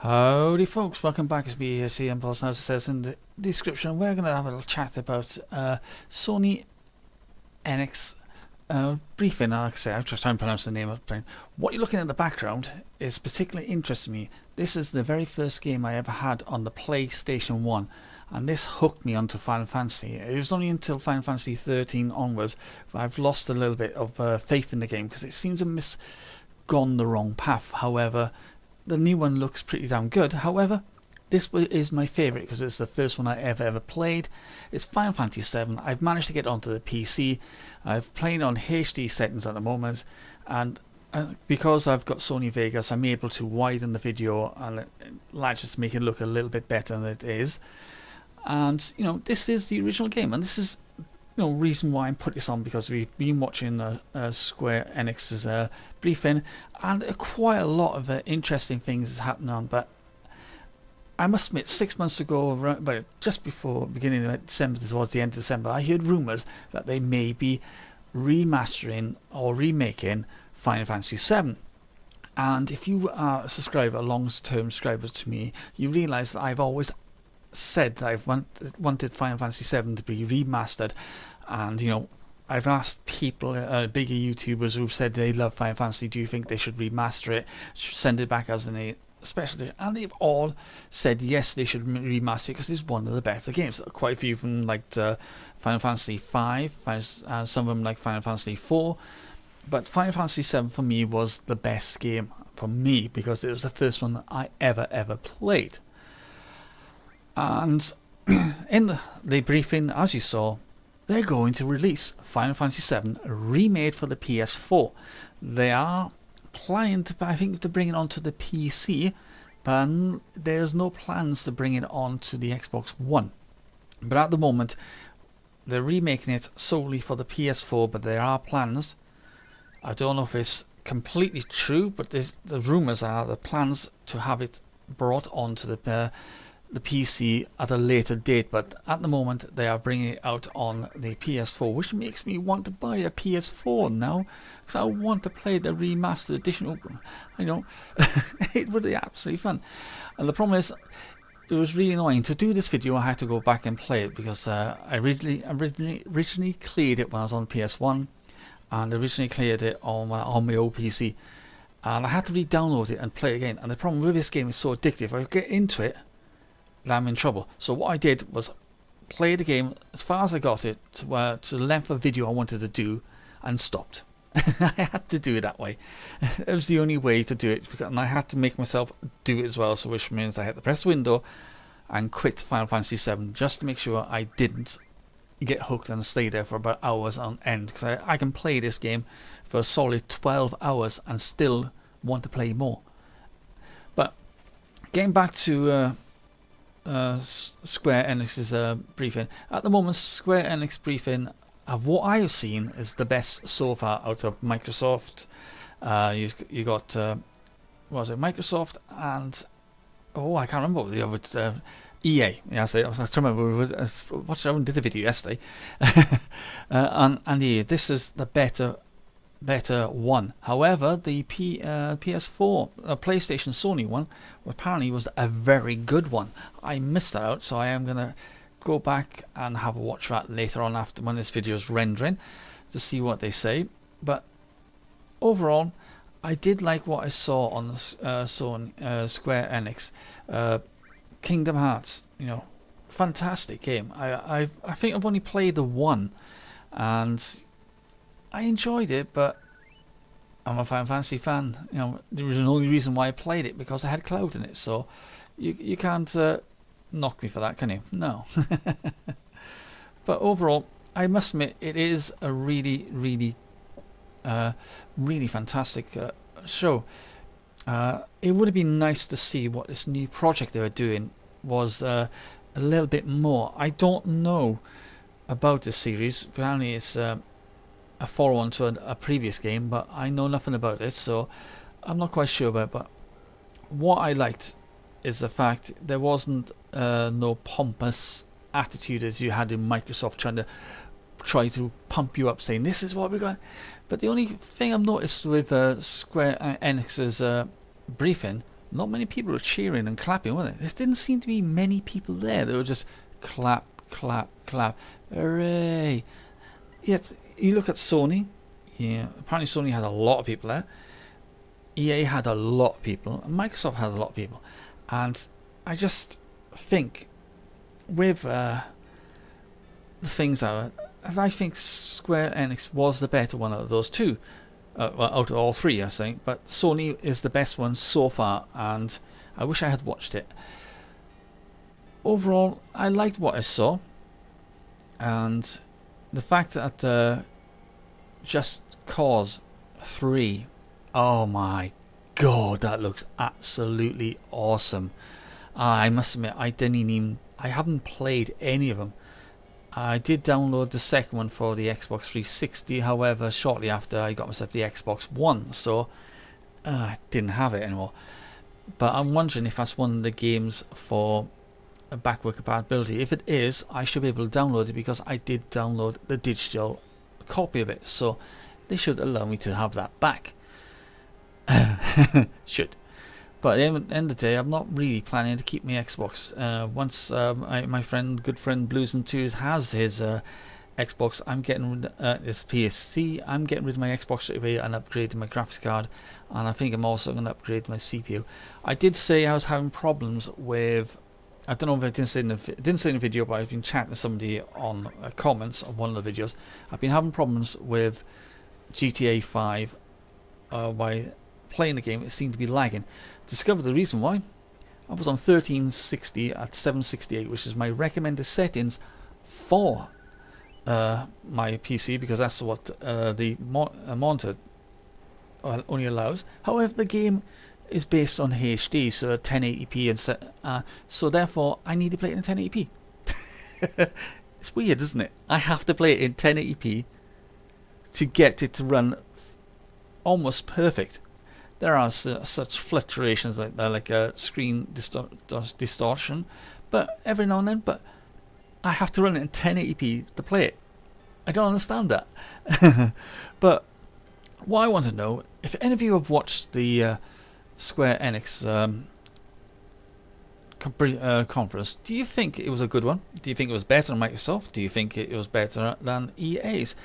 Howdy folks, welcome back. It's me here, CM Plus. As it says in the description, we're going to have a little chat about Square Enix briefing. Like I say, I'll try and pronounce the name of it. What you're looking at in the background is particularly interesting me. This is the very first game I ever had on the PlayStation 1, and this hooked me onto Final Fantasy. It was only until Final Fantasy 13 onwards where I've lost a little bit of faith in the game because it seems to have gone the wrong path. However, the new one looks pretty damn good. However, this is my favourite because it's the first one I ever played. It's Final Fantasy VII. I've managed to get onto the PC. I've played on HD settings at the moment, and because I've got Sony Vegas, I'm able to widen the video and it just make it look a little bit better than it is. And you know, this is the original game, and this is reason why I put this on, because we've been watching Square Enix's briefing, and quite a lot of interesting things is happening on. But I must admit, 6 months ago, but just before beginning of December, towards the end of December, I heard rumours that they may be remastering or remaking Final Fantasy VII. And if you are a subscriber, a long-term subscriber to me, you realise that I've always said that I've wanted Final Fantasy VII to be remastered, and I've asked people, bigger YouTubers who've said they love Final Fantasy, do you think they should remaster it, send it back as a specialty, and they've all said yes, they should remaster it because it's one of the better games. Quite a few of them liked Final Fantasy V, and some of them like Final Fantasy IV, but Final Fantasy VII for me was the best game for me because it was the first one that I ever played. And in the briefing, as you saw, they're going to release Final Fantasy VII remade for the PS4. They are planning to, I think, to bring it onto the PC, but there's no plans to bring it onto the Xbox One. But at the moment, they're remaking it solely for the PS4, but there are plans. I don't know if it's completely true, but the rumours are the plans to have it brought onto the PC at a later date, but at the moment they are bringing it out on the PS4, which makes me want to buy a PS4 now because I want to play the remastered edition. It would be absolutely fun. And the problem is, it was really annoying to do this video. I had to go back and play it because I originally cleared it when I was on PS1, and originally cleared it on my old PC, and I had to re-download it and play it again. And the problem with this game is so addictive. If I get into it, I'm in trouble. So what I did was play the game as far as I got it to the length of video I wanted to do, and stopped. I had to do it that way. It was the only way to do it, and I had to make myself do it as well. So which means I had to press window and quit Final Fantasy VII just to make sure I didn't get hooked and stay there for about hours on end, because I can play this game for a solid 12 hours and still want to play more. But getting back to Square Enix's briefing. At the moment, Square Enix briefing, of what I have seen, is the best so far out of Microsoft. You got what was it, Microsoft, and I can't remember what the other EA. Yes, I was trying to remember. I did a video yesterday, and EA. This is the better one. However, the PS4, PlayStation Sony one, apparently was a very good one. I missed that out, so I am going to go back and have a watch that later on after when this video is rendering to see what they say. But overall, I did like what I saw on Square Enix. Kingdom Hearts, fantastic game. I think I've only played the one, and I enjoyed it, but I'm a Final Fantasy fan. There was the only reason why I played it because I had Cloud in it. So you can't knock me for that, can you? No. But overall, I must admit, it is a really fantastic show. It would have been nice to see what this new project they were doing was a little bit more. I don't know about this series. Apparently, it's a follow-on to a previous game, but I know nothing about this, so I'm not quite sure about it. But what I liked is the fact there wasn't no pompous attitude as you had in Microsoft try to pump you up, saying this is what we're going. But the only thing I've noticed with Square Enix's briefing not many people were cheering and clapping, were there? There didn't seem to be many people there. They were just clap, clap, clap, hooray! Yet you look at Sony. Yeah, apparently Sony had a lot of people there. EA had a lot of people, and Microsoft had a lot of people, and I just think with the things out, I think Square Enix was the better one out of those two, well, out of all three, I think. But Sony is the best one so far, and I wish I had watched it. Overall, I liked what I saw, and the fact that Just Cause 3. Oh my god, that looks absolutely awesome. I must admit, I haven't played any of them. I did download the second one for the Xbox 360, however, shortly after I got myself the Xbox One, so I didn't have it anymore. But I'm wondering if that's one of the games for a backward compatibility. If it is, I should be able to download it because I did download the digital copy of it, so they should allow me to have that back. Should. But at the end of the day, I'm not really planning to keep my Xbox. Once my good friend Blues and Twos has his Xbox, I'm getting rid his PSC. I'm getting rid of my Xbox straight away and upgrading my graphics card, and I think I'm also going to upgrade my CPU. I did say I was having problems with. I don't know if I didn't say in the video, but I've been chatting to somebody on comments on one of the videos. I've been having problems with GTA 5 by playing the game. It seemed to be lagging. Discovered the reason why. I was on 1360 at 768, which is my recommended settings for my PC, because that's what the monitor only allows. However, the game is based on HD, so 1080p, and so therefore I need to play it in 1080p. It's weird, isn't it? I have to play it in 1080p to get it to run almost perfect. There are such fluctuations like a screen distortion, but every now and then. But I have to run it in 1080p to play it. I don't understand that. But what I want to know, if any of you have watched the Square Enix conference, do you think it was a good one? Do you think it was better than Microsoft? Do you think it was better than EA's?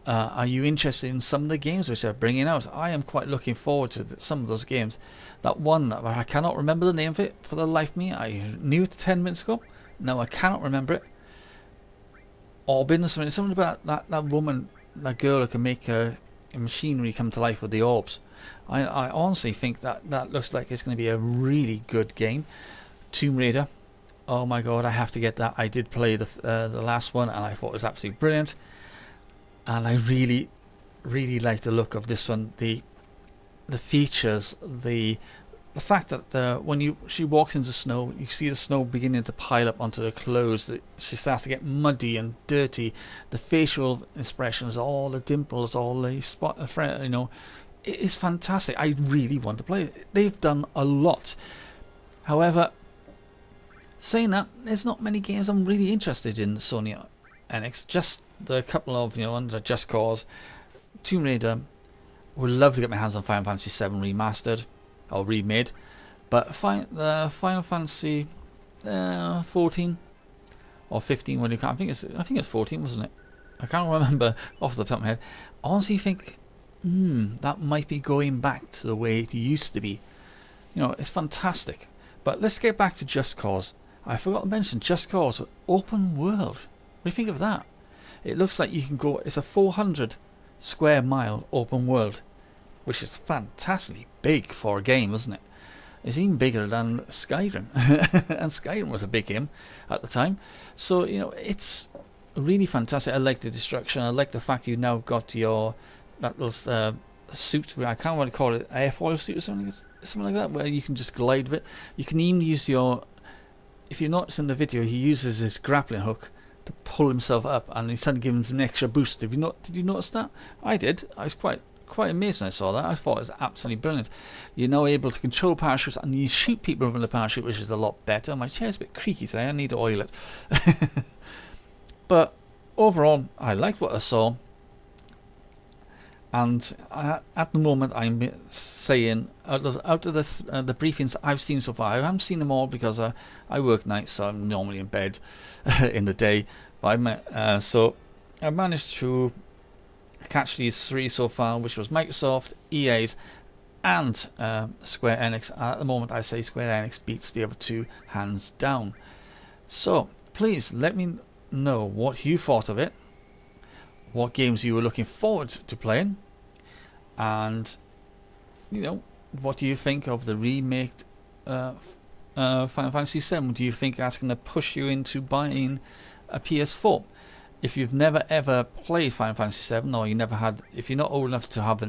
Are you interested in some of the games which they're bringing out? I am quite looking forward to some of those games. That one, I cannot remember the name of it for the life of me. I knew it 10 minutes ago. No, I cannot remember it. Orbin or something. Something about that woman, that girl who can make a machinery come to life with the orbs. I honestly think that looks like it's going to be a really good game. Tomb Raider. Oh my god, I have to get that. I did play the last one and I thought it was absolutely brilliant. And I really, really like the look of this one. The features, the fact that when she walks into snow, you see the snow beginning to pile up onto her clothes. That she starts to get muddy and dirty. The facial expressions, all the dimples, all the spot, it is fantastic. I really want to play it. They've done a lot. However, saying that, there's not many games I'm really interested in Sony Enix. Just the couple of, under Just Cause, Tomb Raider. Would love to get my hands on Final Fantasy VII remastered or remade, but Final Fantasy 14 or 15, when you can't, I think it's 14, wasn't it? I can't remember off the top of my head. I honestly think that might be going back to the way it used to be. It's fantastic. But let's get back to Just Cause. I forgot to mention Just Cause open world. What do you think of that? It looks like you can go. It's a 400 square mile open world, which is fantastically big for a game, isn't it? It's even bigger than Skyrim, and Skyrim was a big game at the time. So it's really fantastic. I like the destruction. I like the fact you now got that little suit. I can't really call it airfoil suit or something like that, where you can just glide with it. You can even use if you notice in the video, he uses his grappling hook to pull himself up, and he suddenly gives him an extra boost. Did you notice that? I did. I was quite amazed when I saw that. I thought it was absolutely brilliant. You're now able to control parachutes, and you shoot people from the parachute, which is a lot better. My chair's a bit creaky today. I need to oil it. But overall, I liked what I saw. And at the moment, I'm saying out of the briefings I've seen so far, I haven't seen them all because I work nights, so I'm normally in bed in the day. But so I managed to catch these three so far, which was Microsoft, EA's, and Square Enix. And at the moment, I say Square Enix beats the other two hands down. So please let me know what you thought of it, what games you were looking forward to playing, and what do you think of the remake Final Fantasy VII? Do you think that's going to push you into buying a PS4? If you've never ever played Final Fantasy VII, or if you're not old enough to have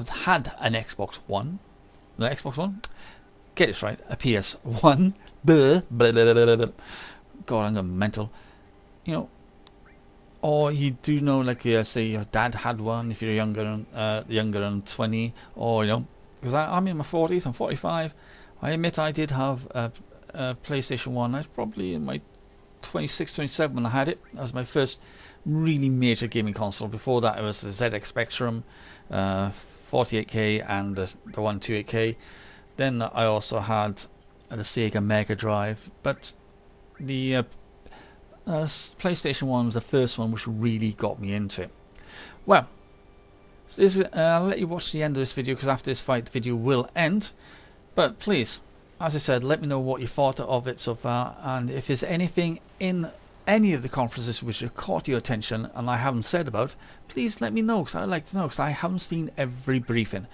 had an Xbox One, get this right, a PS1, God, I'm going mental, or you do know, like, say your dad had one if you're younger than 20, or because I'm in my 40s, I'm 45. I admit I did have a PlayStation 1. I was probably in my 26, 27 when I had it. That was my first really major gaming console. Before that, it was the ZX Spectrum, 48K, and the 128K. Then I also had the Sega Mega Drive, but the PlayStation 1 was the first one which really got me into it. Well, so I'll let you watch the end of this video, because after this fight the video will end. But please, as I said, let me know what you thought of it so far, and if there's anything in any of the conferences which have caught your attention and I haven't said about, please let me know, because I'd like to know, because I haven't seen every briefing.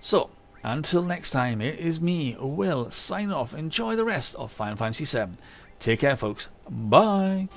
So until next time, it is me, Will, sign off. Enjoy the rest of Final Fantasy VII. Take care, folks. Bye.